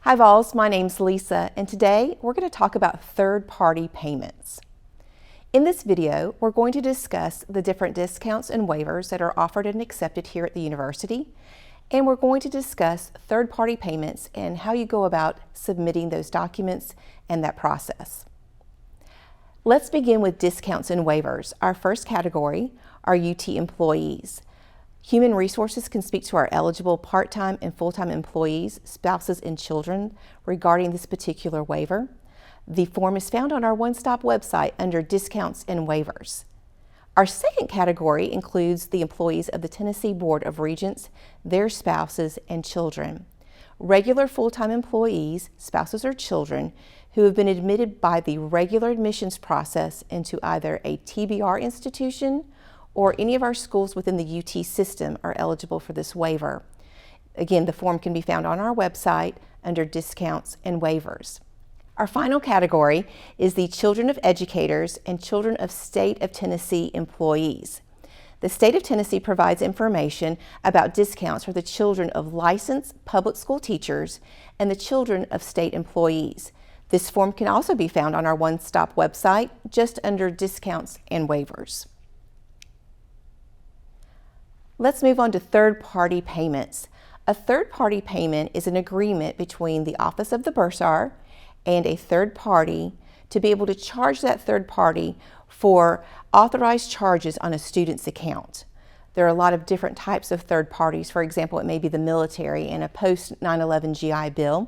Hi Vols, my name's Lisa, and today we're going to talk about third-party payments. In this video, we're going to discuss the different discounts and waivers that are offered and accepted here at the university, and we're going to discuss third-party payments and how you go about submitting those documents and that process. Let's begin with discounts and waivers. Our first category are UT employees. Human Resources can speak to our eligible part-time and full-time employees, spouses, and children regarding this particular waiver. The form is found on our one-stop website under Discounts and Waivers. Our second category includes the employees of the Tennessee Board of Regents, their spouses, and children. Regular full-time employees, spouses, or children who have been admitted by the regular admissions process into either a TBR institution or any of our schools within the UT system are eligible for this waiver. Again, the form can be found on our website under Discounts and Waivers. Our final category is the children of educators and children of State of Tennessee employees. The State of Tennessee provides information about discounts for the children of licensed public school teachers and the children of state employees. This form can also be found on our one-stop website just under Discounts and Waivers. Let's move on to third-party payments. A third-party payment is an agreement between the Office of the Bursar and a third party to be able to charge that third party for authorized charges on a student's account. There are a lot of different types of third parties. For example, it may be the military and a post-9/11 GI Bill.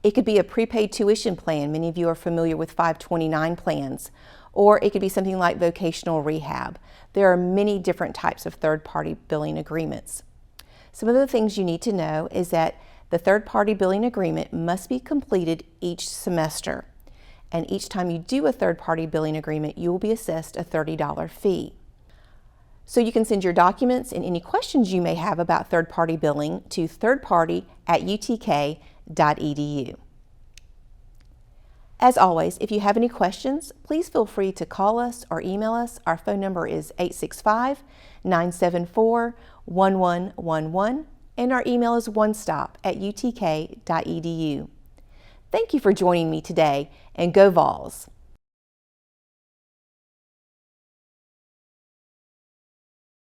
It could be a prepaid tuition plan. Many of you are familiar with 529 plans. Or it could be something like vocational rehab. There are many different types of third-party billing agreements. Some of the things you need to know is that the third-party billing agreement must be completed each semester. And each time you do a third-party billing agreement, you will be assessed a $30 fee. So you can send your documents and any questions you may have about third-party billing to thirdparty@utk.edu. As always, if you have any questions, please feel free to call us or email us. Our phone number is 865-974-1111, and our email is onestop@utk.edu. Thank you for joining me today, and go Vols!